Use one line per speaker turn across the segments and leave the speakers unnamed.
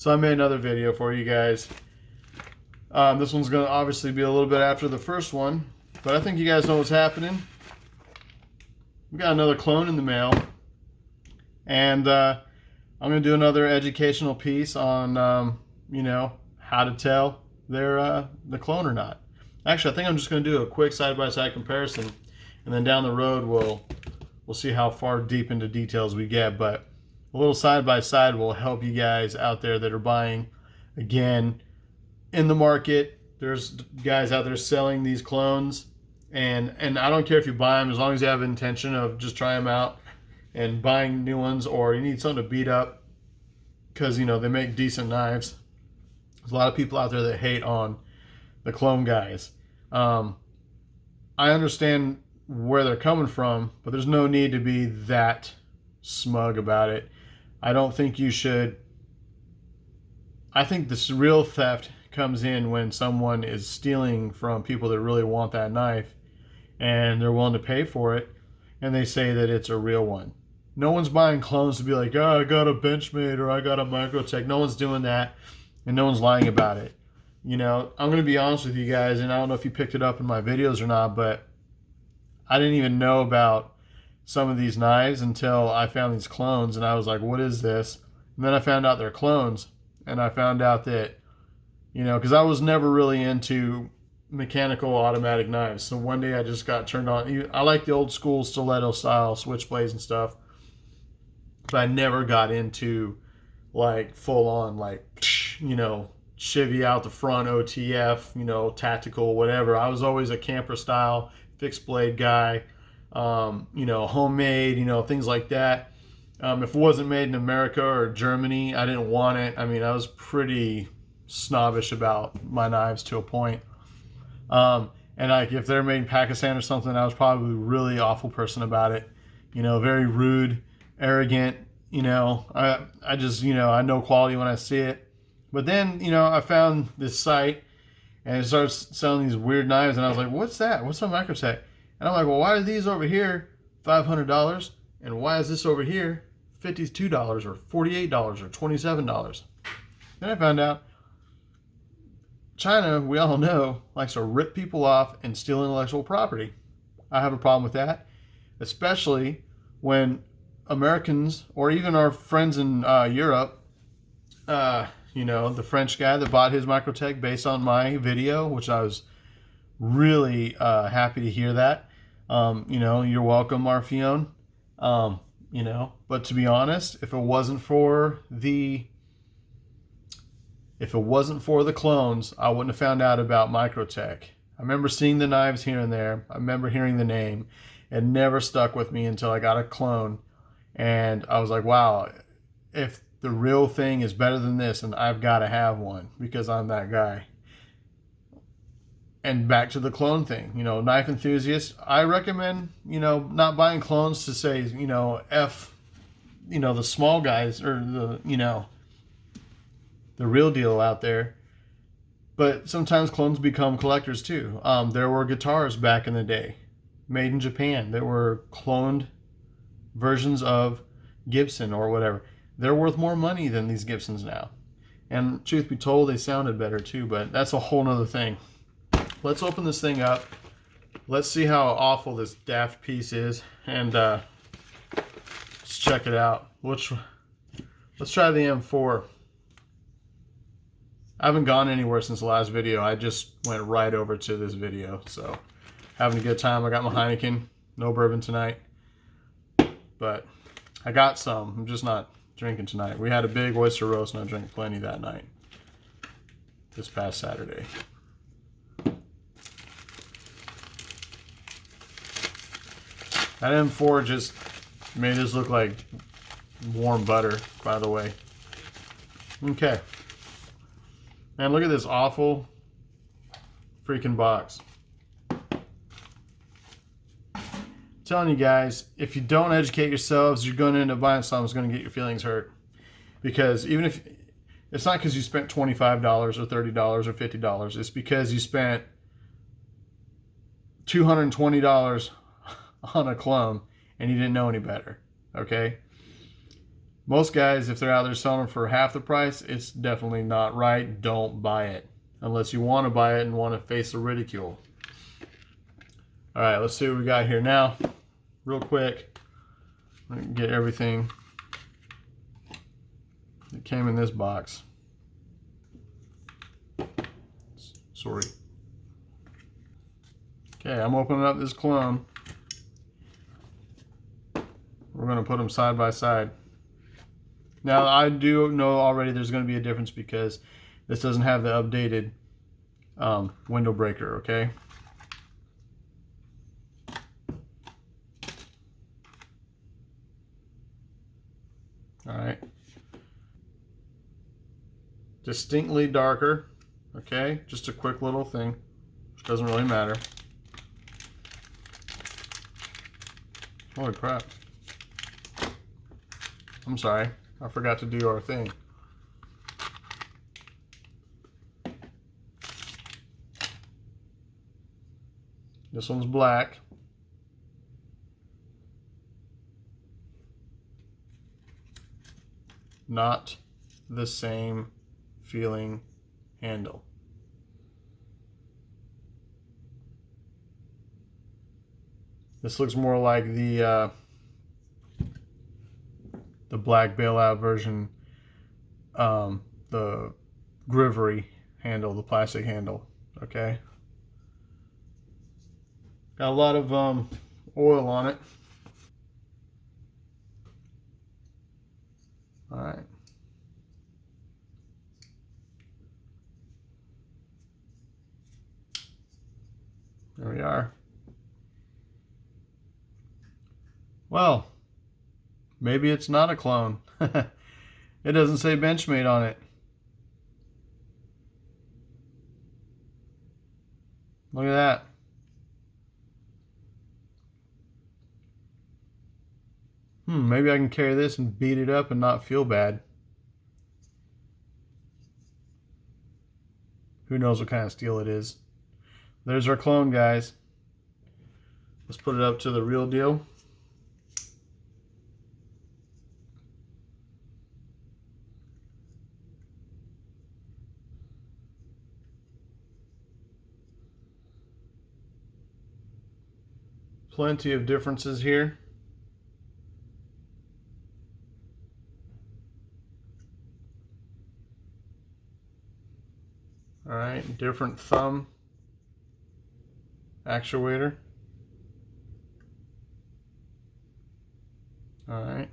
So I made another video for you guys. This one's going to obviously be a little bit after the first one, but I think you guys know what's happening. We got another clone in the mail, and I'm going to do another educational piece on, you know, how to tell they're the clone or not. Actually, I think I'm just going to do a quick side-by-side comparison, and then down the road we'll see how far deep into details we get. But a little side-by-side will help you guys out there that are buying. Again, in the market, there's guys out there selling these clones, and I don't care if you buy them, as long as you have intention of just trying them out and buying new ones, or you need something to beat up because, you know, they make decent knives. There's a lot of people out there that hate on the clone guys. I understand where they're coming from, but there's no need to be that smug about it. I don't think you should. I think this real theft comes in when someone is stealing from people that really want that knife and they're willing to pay for it, and they say that it's a real one. No one's buying clones to be like, oh, I got a Benchmade or I got a Microtech. No one's doing that, and no one's lying about it. You know, I'm going to be honest with you guys, and I don't know if you picked it up in my videos or not, but I didn't even know about some of these knives until I found these clones, and I was like, what is this? And then I found out they're clones, and I found out that, you know, because I was never really into mechanical automatic knives. So one day I just got turned on. I like the old school stiletto style switchblades and stuff, but I never got into like full on, like, you know, chivvy out the front OTF, you know, tactical, whatever. I was always a camper style fixed blade guy, you know, homemade, you know, things like that. If it wasn't made in America or Germany, I didn't want it. I mean, I was pretty snobbish about my knives to a point. And like, if they're made in Pakistan or something, I was probably a really awful person about it. You know, very rude, arrogant, you know, I just, you know, I know quality when I see it. But then, you know, I found this site and it starts selling these weird knives, and I was like, what's that? What's a Microtech? And I'm like, well, why are these over here $500? And why is this over here $52 or $48 or $27? Then I found out China, we all know, likes to rip people off and steal intellectual property. I have a problem with that, especially when Americans, or even our friends in Europe, you know, the French guy that bought his Microtech based on my video, which I was really happy to hear that. You know, you're welcome, Marfion. You know, but to be honest, if it wasn't for the clones, I wouldn't have found out about Microtech. I remember seeing the knives here and there. I remember hearing the name. It never stuck with me until I got a clone, and I was like, wow, if the real thing is better than this, and I've got to have one because I'm that guy. And back to the clone thing, you know, knife enthusiasts, I recommend, you know, not buying clones to say, you know, F, you know, the small guys, or the, you know, the real deal out there. But sometimes clones become collectors too. There were guitars back in the day, made in Japan, that were cloned versions of Gibson or whatever. They're worth more money than these Gibsons now. And truth be told, they sounded better too, but that's a whole nother thing. Let's open this thing up. Let's see how awful this daft piece is, and let's check it out. Let's try the M4. I haven't gone anywhere since the last video. I just went right over to this video, so having a good time. I got my Heineken, no bourbon tonight, but I got some. I'm just not drinking tonight. We had a big oyster roast, and I drank plenty that night, this past Saturday. That M4 just made this look like warm butter, by the way. Okay. Man, look at this awful freaking box. I'm telling you guys, if you don't educate yourselves, you're going to end up buying something that's going to get your feelings hurt. Because even if, it's not because you spent $25 or $30 or $50, it's because you spent $220 on a clone and you didn't know any better. Okay? Most guys, if they're out there selling for half the price, it's definitely not right. Don't buy it unless you want to buy it and want to face the ridicule. All right, let's see what we got here now. Real quick, let me get everything that came in this box. Sorry. Okay, I'm opening up this clone. We're going to put them side by side. Now, I do know already there's going to be a difference because this doesn't have the updated window breaker, okay? All right. Distinctly darker, okay? Just a quick little thing. Doesn't really matter. Holy crap. I'm sorry. I forgot to do our thing. This one's black. Not the same feeling handle. This looks more like the black bailout version, the Grivery handle, the plastic handle. Okay. Got a lot of oil on it. All right. There we are. Well, maybe it's not a clone. It doesn't say Benchmade on it. Look at that. Maybe I can carry this and beat it up and not feel bad. Who knows what kind of steel it is. There's our clone, guys. Let's put it up to the real deal. Plenty of differences here. All right, different thumb actuator. All right.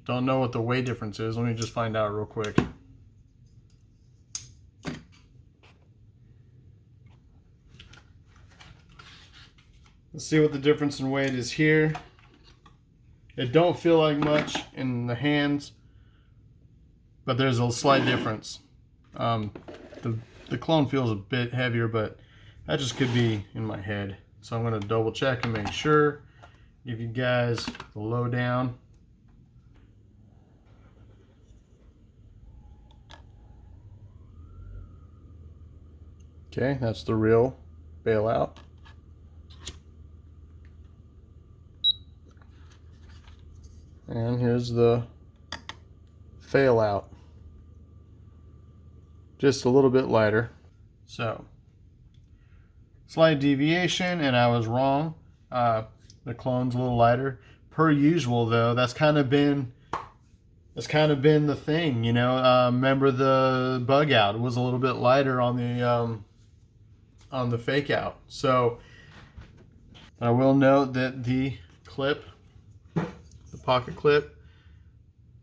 Don't know what the weight difference is. Let me just find out real quick. Let's see what the difference in weight is here. It don't feel like much in the hands, but there's a slight difference. The clone feels a bit heavier, but that just could be in my head. So I'm going to double check and make sure. Give you guys the lowdown. Okay, that's the real bailout. And here's the Failout. Just a little bit lighter. So, slight deviation, and I was wrong. The clone's a little lighter. Per usual, though, that's kind of been the thing, you know. Remember the bug out? It was a little bit lighter on the fake out. So, I will note that the clip, the pocket clip,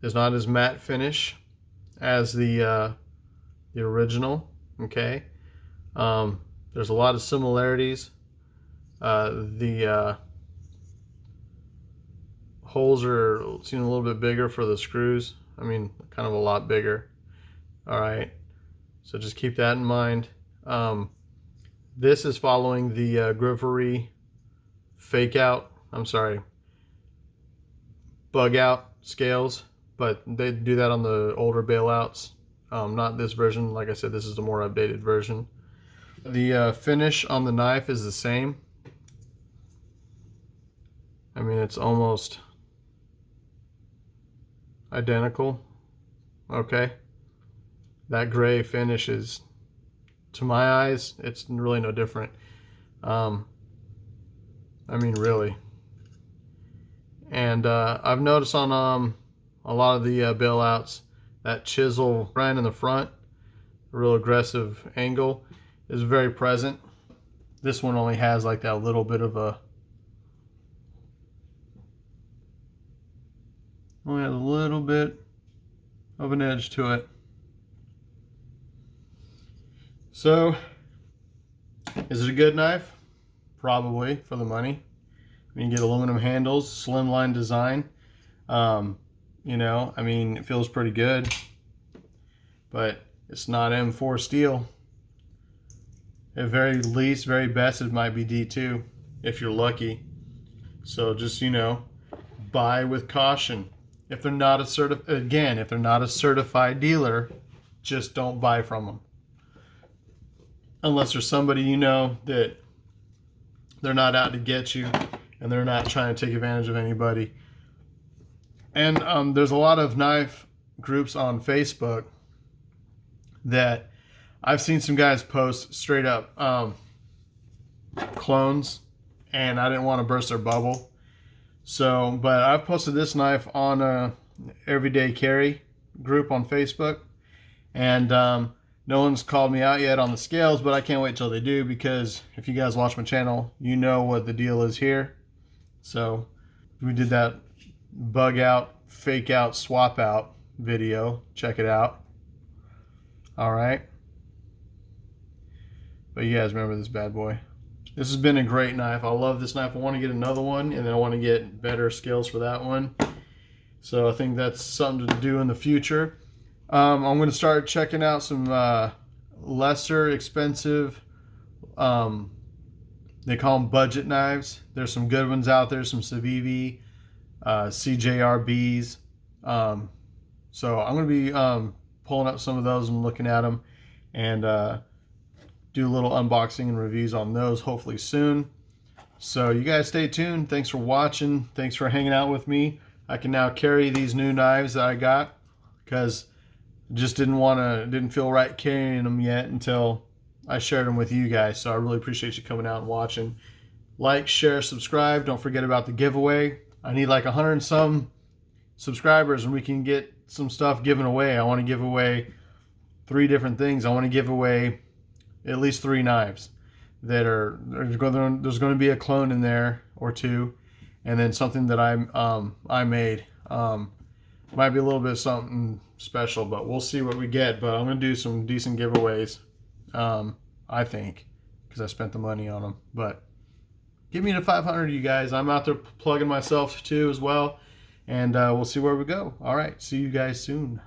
is not as matte finish as the original. Okay, there's a lot of similarities. The holes seem a little bit bigger for the screws. I mean, kind of a lot bigger. All right, so just keep that in mind. This is following the Grivery fake out. I'm sorry, bug out scales, but they do that on the older bailouts. Not this version. Like I said, this is the more updated version. The finish on the knife is the same. I mean, it's almost identical. Okay, that gray finish is, to my eyes, it's really no different. I mean, really. And I've noticed on a lot of the bailouts, that chisel right in the front, a real aggressive angle, is very present. This one only has like that little bit of a, only has a little bit of an edge to it. So, is it a good knife? Probably, for the money. I mean, you get aluminum handles, slimline design. You know, I mean, it feels pretty good, but it's not M4 steel. At very least, very best, it might be D2 if you're lucky. So just, you know, buy with caution. If they're not a if they're not a certified dealer, just don't buy from them. Unless there's somebody you know that they're not out to get you and they're not trying to take advantage of anybody. And there's a lot of knife groups on Facebook that I've seen some guys post straight up clones, and I didn't want to burst their bubble. So, but I've posted this knife on a everyday carry group on Facebook, and no one's called me out yet on the scales, but I can't wait till they do, because if you guys watch my channel, you know what the deal is here. So we did that bug out, fake out, swap out video. Check it out. All right. But you guys remember this bad boy. This has been a great knife. I love this knife. I want to get another one, and then I want to get better scales for that one. So I think that's something to do in the future. I'm going to start checking out some lesser expensive, they call them budget knives. There's some good ones out there, some Civivi, CJRBs. So I'm going to be pulling up some of those and looking at them, and do a little unboxing and reviews on those hopefully soon. So you guys stay tuned. Thanks for watching. Thanks for hanging out with me. I can now carry these new knives that I got, because I just didn't feel right carrying them yet until I shared them with you guys. So I really appreciate you coming out and watching. Like, share, subscribe. Don't forget about the giveaway. I need like 100 and some subscribers and we can get some stuff given away. I want to give away 3 different things. I want to give away at least 3 knives that there's going to be a clone in there or 2, and then something that I made. Might be a little bit of something special, but we'll see what we get. But I'm going to do some decent giveaways, I think, because I spent the money on them. But give me the 500, you guys. I'm out there plugging myself too as well, and we'll see where we go. All right, see you guys soon.